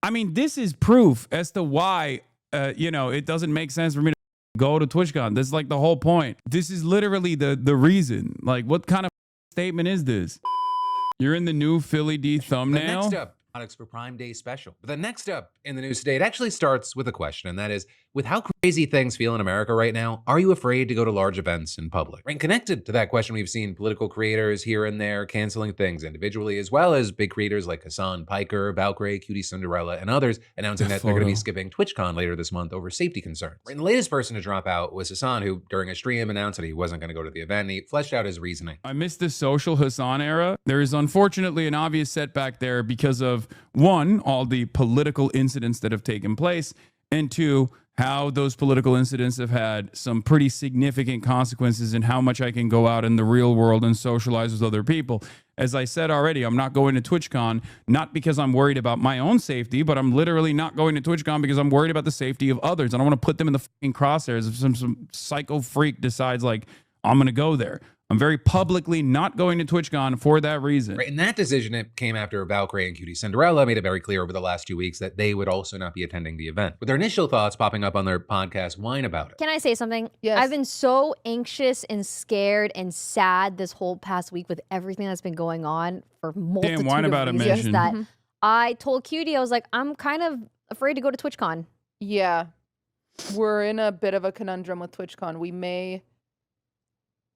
I mean, this is proof as to why, you know, it doesn't make sense for me to go to TwitchCon. This is like the whole point. This is literally the reason. Like, what kind of statement is this? You're in the new Philly D thumbnail. Next up, products for Prime Day special. But the next up in the news today, it actually starts with a question, and that is, with how crazy things feel in America right now, are you afraid to go to large events in public? And connected to that question, we've seen political creators here and there canceling things individually, as well as big creators like Hasan Piker, Valkyrie, Cutie Cinderella, and others announcing that they're going to be skipping TwitchCon later this month over safety concerns. And the latest person to drop out was Hasan, who during a stream announced that he wasn't going to go to the event, and he fleshed out his reasoning. I missed the social Hasan era. There is unfortunately an obvious setback there because of, one, all the political incidents that have taken place, and two, how those political incidents have had some pretty significant consequences in how much I can go out in the real world and socialize with other people. As I said already, I'm not going to TwitchCon, not because I'm worried about my own safety, but I'm literally not going to TwitchCon because I'm worried about the safety of others. I don't want to put them in the fucking crosshairs if some psycho freak decides, like, I'm going to go there. I'm very publicly not going to TwitchCon for that reason. Right, and that decision, it came after Valkyrie and Cutie Cinderella made it very clear over the last 2 weeks that they would also not be attending the event, with their initial thoughts popping up on their podcast Whine About It. Can I say something? Yes. I've been so anxious and scared and sad this whole past week with everything that's been going on for multitude Whine of About It reasons mission. that I told Cutie, I was like, I'm kind of afraid to go to TwitchCon. Yeah. We're in a bit of a conundrum with TwitchCon. We may...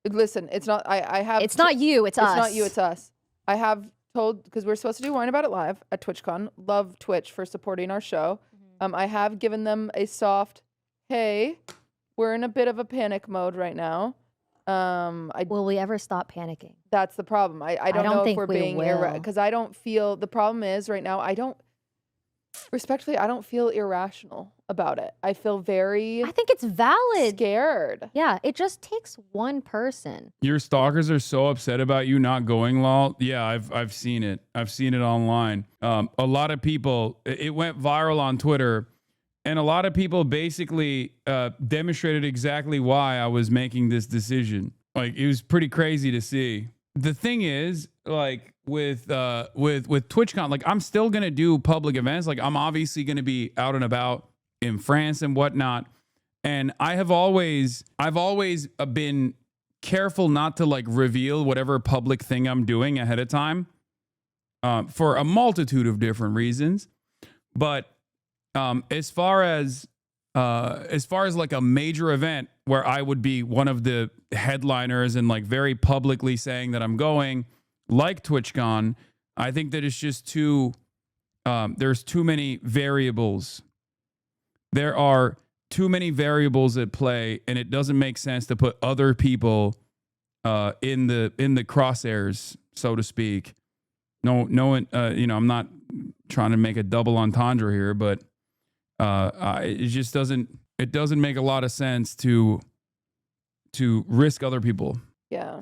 Listen, it's not... I have... It's not you, it's us. It's not you, it's us. I have told... Because we're supposed to do Whine About It live at TwitchCon. Love Twitch for supporting our show. I have given them a soft, hey, we're in a bit of a panic mode right now. Will we ever stop panicking? That's the problem. I don't know if think we're we being... will. Because I don't feel... The problem is right now, I don't... Respectfully, I don't feel irrational about it. I feel very... I think it's valid. Scared. Yeah, it just takes one person. Your stalkers are so upset about you not going, lol. Yeah, I've seen it. I've seen it online. A lot of people, it went viral on Twitter, and a lot of people basically demonstrated exactly why I was making this decision. Like, it was pretty crazy to see. The thing is, like, with TwitchCon, like, I'm still gonna do public events. Like, I'm obviously gonna be out and about in France and whatnot. And I've always been careful not to, like, reveal whatever public thing I'm doing ahead of time, for a multitude of different reasons. But as far as like a major event where I would be one of the headliners and, like, very publicly saying that I'm going, like TwitchCon, I think that it's just there's too many variables. There are too many variables at play, and it doesn't make sense to put other people in the crosshairs, so to speak. No one, you know, I'm not trying to make a double entendre here, but it just doesn't make a lot of sense to risk other people. Yeah.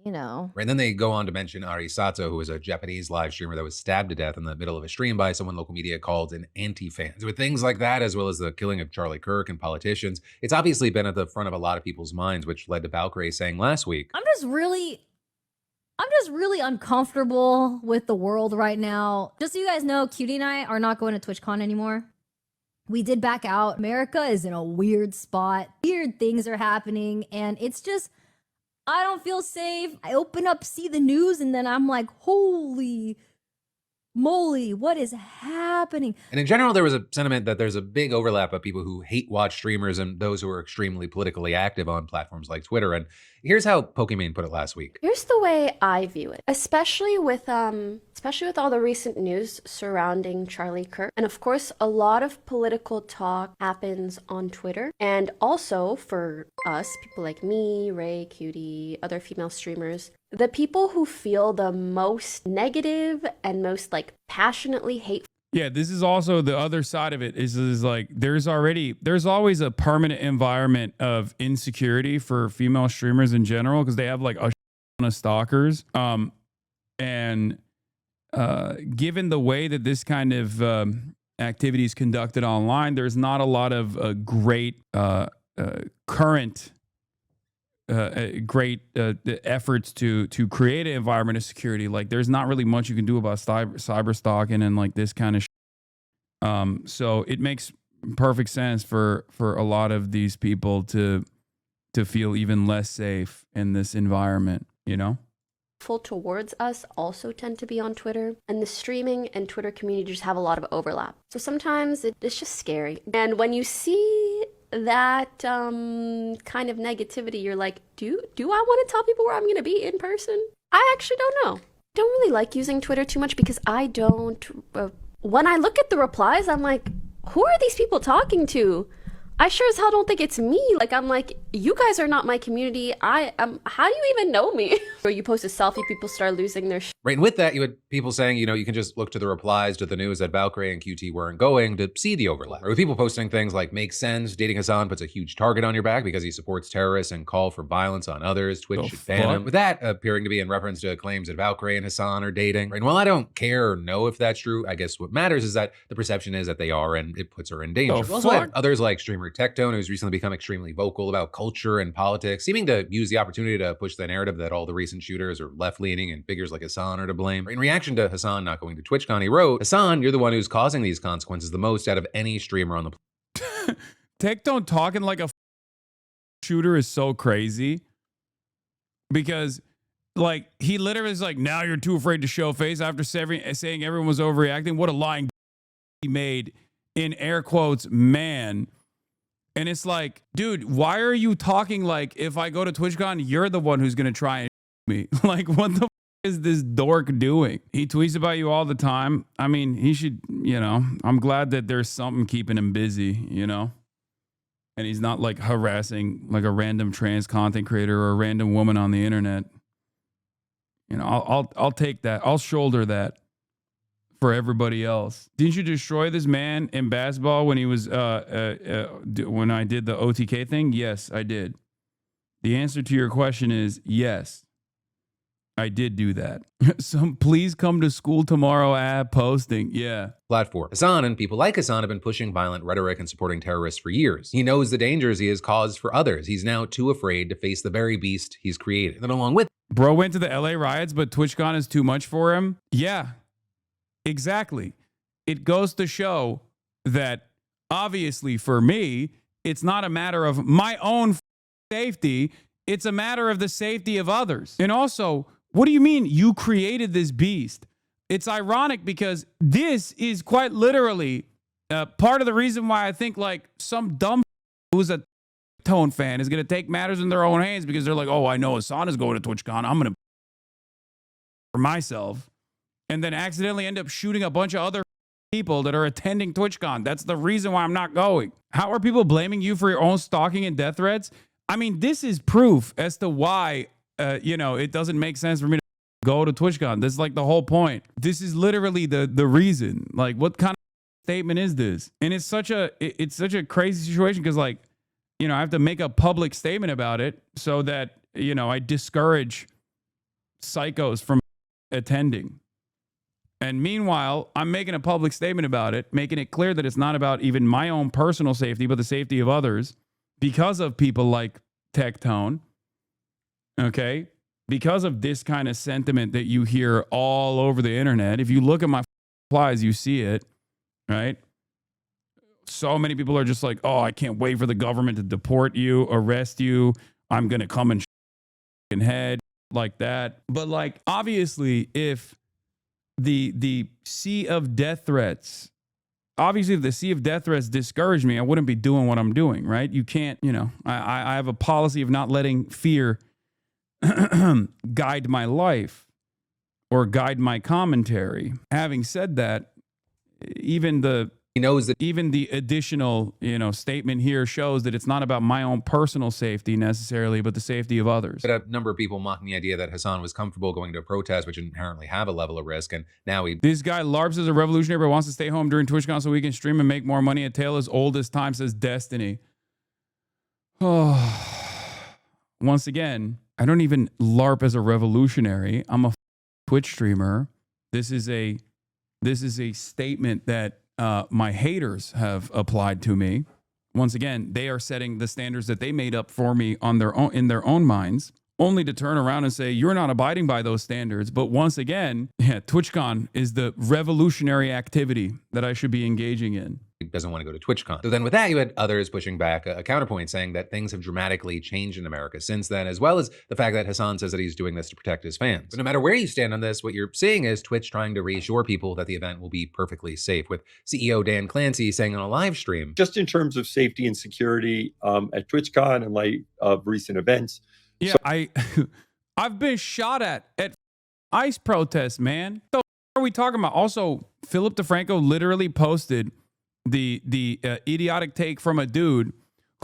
You know. Right, and then they go on to mention Ari Sato, who was a Japanese live streamer that was stabbed to death in the middle of a stream by someone local media called an anti-fan. So with things like that, as well as the killing of Charlie Kirk and politicians, it's obviously been at the front of a lot of people's minds, which led to Valkyrie saying last week, I'm just really uncomfortable with the world right now. Just so you guys know, Cutie and I are not going to TwitchCon anymore. We did back out. America is in a weird spot. Weird things are happening, and it's just, I don't feel safe. I open up, see the news, and then I'm like, holy moly, what is happening? And in general, there was a sentiment that there's a big overlap of people who hate watch streamers and those who are extremely politically active on platforms like Twitter. And here's how Pokimane put it last week. Here's the way I view it, especially with all the recent news surrounding Charlie Kirk. And of course, a lot of political talk happens on Twitter. And also for us, people like me, Ray, Cutie, other female streamers, the people who feel the most negative and most, like, passionately hateful. Yeah, this is also the other side of it is like there's always a permanent environment of insecurity for female streamers in general because they have, like, a ton of stalkers. And given the way that this kind of activity is conducted online, there's not a lot of great current efforts to create an environment of security. Like, there's not really much you can do about cyber stalking and, like, this kind of So it makes perfect sense for a lot of these people to feel even less safe in this environment, you know? Towards us also tend to be on Twitter, and the streaming and Twitter community just have a lot of overlap. So sometimes it's just scary. And when you see that kind of negativity, you're like, do I want to tell people where I'm going to be in person? I actually don't know. I don't really like using Twitter too much because I don't, when I look at the replies, I'm like, who are these people talking to? I sure as hell don't think it's me. Like, I'm like, you guys are not my community. How do you even know me? Or you post a selfie, people start losing their shit. Right, and with that, you had people saying, you know, you can just look to the replies to the news that Valkyrie and QT weren't going to see the overlap. Or with people posting things like, makes sense, dating Hasan puts a huge target on your back because he supports terrorists and call for violence on others. Twitch should ban him. With that appearing to be in reference to claims that Valkyrie and Hasan are dating. Right, and while I don't care or know if that's true, I guess what matters is that the perception is that they are, and it puts her in danger. We also had others like streamer Tectone, who's recently become extremely vocal about culture and politics, seeming to use the opportunity to push the narrative that all the recent shooters are left-leaning and figures like Hasan are to blame. In reaction to Hasan not going to TwitchCon, he wrote, Hasan, you're the one who's causing these consequences the most out of any streamer on the planet. Tectone talking like a shooter is so crazy because like he literally is like, now you're too afraid to show face after saying everyone was overreacting. What a lying he made in air quotes, man. And it's like, dude, why are you talking like if I go to TwitchCon, you're the one who's going to try and me? Like, what the is this dork doing? He tweets about you all the time. I mean, he should, you know, I'm glad that there's something keeping him busy, you know? And he's not like harassing like a random trans content creator or a random woman on the internet. You know, I'll take that. I'll shoulder that for everybody else. Didn't you destroy this man in basketball when he was when I did the OTK thing? Yes, I did. The answer to your question is yes. I did do that. So please come to school tomorrow ad posting. Yeah. Platform. Hasan and people like Hasan have been pushing violent rhetoric and supporting terrorists for years. He knows the dangers he has caused for others. He's now too afraid to face the very beast he's created. And along with bro went to the LA riots, but TwitchCon is too much for him. Yeah. Exactly. It goes to show that obviously for me, it's not a matter of my own safety. It's a matter of the safety of others. And also, what do you mean you created this beast? It's ironic because this is quite literally part of the reason why I think like some dumb who's a Tone fan is going to take matters in their own hands because they're like, oh, I know Hasan is going to TwitchCon. I'm going to for myself. And then accidentally end up shooting a bunch of other people that are attending TwitchCon. That's the reason why I'm not going. How are people blaming you for your own stalking and death threats? I mean, this is proof as to why, you know, it doesn't make sense for me to go to TwitchCon. This is like the whole point. This is literally the reason. Like, what kind of statement is this? And it's such a crazy situation because, like, you know, I have to make a public statement about it so that, you know, I discourage psychos from attending. And meanwhile, I'm making a public statement about it, making it clear that it's not about even my own personal safety, but the safety of others because of people like Tectone. Okay? Because of this kind of sentiment that you hear all over the internet. If you look at my replies, you see it, right? So many people are just like, oh, I can't wait for the government to deport you, arrest you. I'm going to come and head like that. But like, obviously, if the sea of death threats, obviously if the sea of death threats discouraged me, I wouldn't be doing what I'm doing, right? You can't, you know, I have a policy of not letting fear guide my life or guide my commentary. Having said that, even the additional, you know, statement here shows that it's not about my own personal safety necessarily, but the safety of others. But a number of people mocking the idea that Hasan was comfortable going to a protest, which inherently have a level of risk, and now this guy LARPs as a revolutionary but wants to stay home during TwitchCon so he can stream and make more money. A tale as old as time, says Destiny. Oh, once again, I don't even LARP as a revolutionary. I'm a Twitch streamer. This is a statement that my haters have applied to me. Once again, they are setting the standards that they made up for me on their own, in their own minds, only to turn around and say, you're not abiding by those standards. But once again, yeah, TwitchCon is the revolutionary activity that I should be engaging in. Doesn't want to go to TwitchCon. So then with that, you had others pushing back a counterpoint saying that things have dramatically changed in America since then, as well as the fact that Hasan says that he's doing this to protect his fans. But no matter where you stand on this, what you're seeing is Twitch trying to reassure people that the event will be perfectly safe, with CEO Dan Clancy saying on a live stream, just in terms of safety and security at TwitchCon in light of recent events. Yeah, I've been shot at ICE protests, man. So what are we talking about? Also, Philip DeFranco literally posted the idiotic take from a dude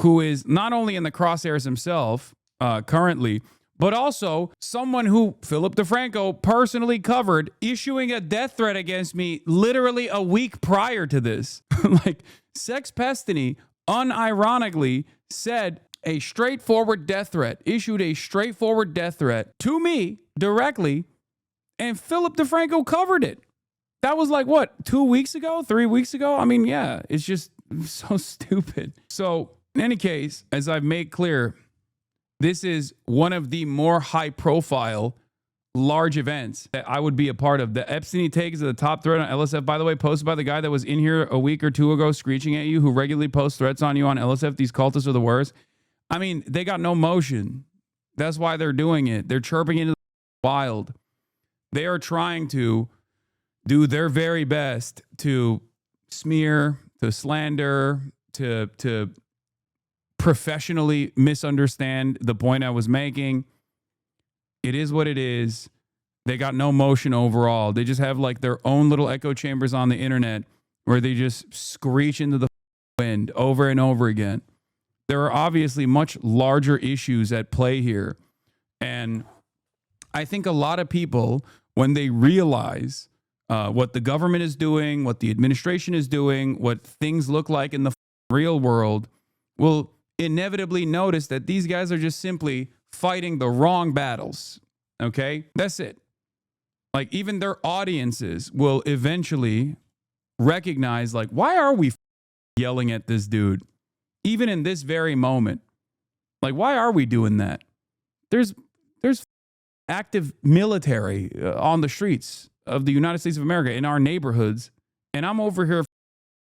who is not only in the crosshairs himself currently, but also someone who Philip DeFranco personally covered, issuing a death threat against me literally a week prior to this. Like, Sex Pestany unironically said a straightforward death threat, issued a straightforward death threat to me directly, and Philip DeFranco covered it. That was like, what, 2 weeks ago, 3 weeks ago? I mean, yeah, it's just so stupid. So in any case, as I've made clear, this is one of the more high profile large events that I would be a part of. The Epstein take is at the top thread on LSF, by the way, posted by the guy that was in here a week or two ago screeching at you, who regularly posts threats on you on LSF. These cultists are the worst. I mean, they got no motion. That's why they're doing it. They're chirping into the wild. They are trying to do their very best to smear, to slander, to professionally misunderstand the point I was making. It is what it is. They got no motion overall. They just have like their own little echo chambers on the internet where they just screech into the wind over and over again. There are obviously much larger issues at play here. And I think a lot of people, when they realize what the government is doing, what the administration is doing, what things look like in the real world, will inevitably notice that these guys are just simply fighting the wrong battles. Okay? That's it. Like, even their audiences will eventually recognize, like, why are we yelling at this dude? Even in this very moment. Like, why are we doing that? There's active military on the streets of the United States of America in our neighborhoods, and I'm over here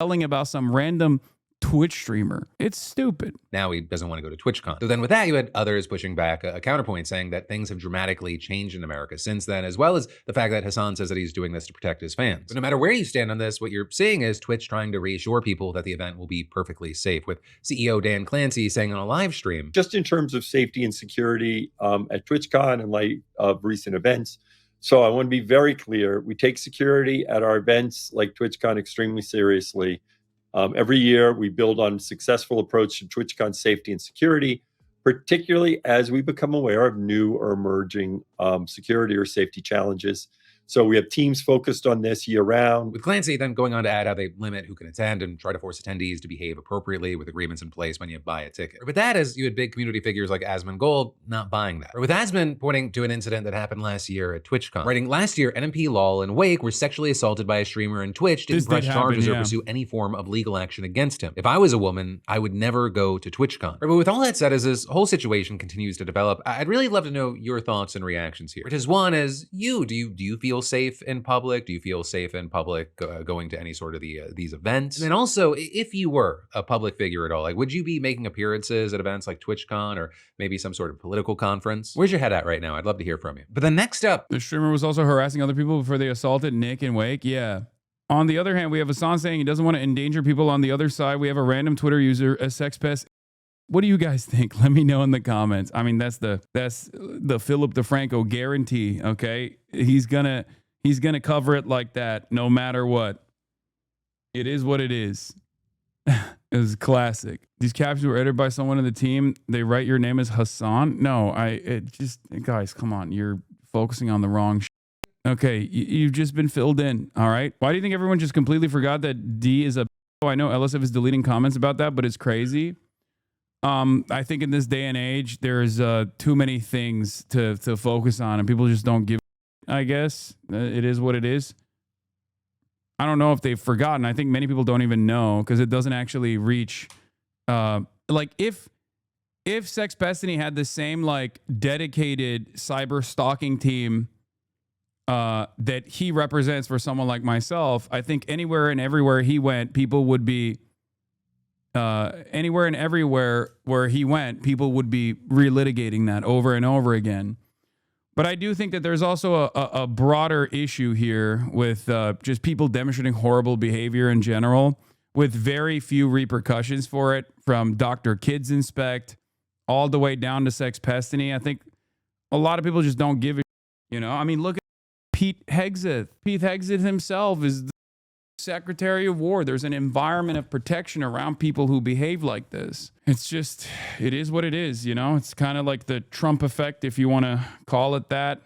yelling about some random Twitch streamer. It's stupid. Now he doesn't want to go to TwitchCon. So then with that, you had others pushing back a counterpoint saying that things have dramatically changed in America since then, as well as the fact that Hasan says that he's doing this to protect his fans. But no matter where you stand on this, what you're seeing is Twitch trying to reassure people that the event will be perfectly safe, with CEO Dan Clancy saying on a live stream, just in terms of safety and security at TwitchCon in light of recent events. So I want to be very clear. We take security at our events like TwitchCon extremely seriously. Every year, we build on a successful approach to TwitchCon safety and security, particularly as we become aware of new or emerging security or safety challenges. So we have teams focused on this year round. with Clancy then going on to add how they limit who can attend and try to force attendees to behave appropriately with agreements in place when you buy a ticket. Or with that, as you had big community figures like Asmon Gold not buying that. Or with Asmon pointing to an incident that happened last year at TwitchCon, writing, last year, NMP, Lol, and Wake were sexually assaulted by a streamer, and Twitch didn't press charges or pursue any form of legal action against him. If I was a woman, I would never go to TwitchCon. But with all that said, as this whole situation continues to develop, I'd really love to know your thoughts and reactions here. Which is one, as you, do you feel safe in public? Do you feel safe in public going to any sort of these events? And then also, if you were a public figure at all, like, would you be making appearances at events like TwitchCon or maybe some sort of political conference? Where's your head at right now? I'd love to hear from you. But then next up, the streamer was also harassing other people before they assaulted Nick and Wake. Yeah. On the other hand, we have Hasan saying he doesn't want to endanger people. On the other side, we have a random Twitter user, a sex pest. What do you guys think? Let me know in the comments. I mean, that's the Philip DeFranco guarantee. Okay, he's gonna cover it like that, no matter what. It is what it is. It was classic. These captions were edited by someone in the team. They write your name as Hasan. No, guys, come on. You're focusing on the wrong shit. Okay, you've just been filled in. All right. Why do you think everyone just completely forgot that D is a? Oh, I know LSF is deleting comments about that, but it's crazy. I think in this day and age, there's too many things to focus on, and people just don't give. I guess it is what it is. I don't know if they've forgotten. I think many people don't even know because it doesn't actually reach. Like if if Sex Destiny had the same like dedicated cyber stalking team that he represents for someone like myself, I think anywhere and everywhere he went, people would be anywhere and everywhere where he went, people would be relitigating that over and over again. But I do think that there's also a broader issue here with just people demonstrating horrible behavior in general, with very few repercussions for it, from Dr. Kids Inspect all the way down to Sex Destiny. I think a lot of people just don't give a, you know, I mean, look at Pete Hegseth. Pete Hegseth himself is the Secretary of War. There's an environment of protection around people who behave like this. It's just, it is what it is, you know? It's kind of like the Trump effect, if you want to call it that.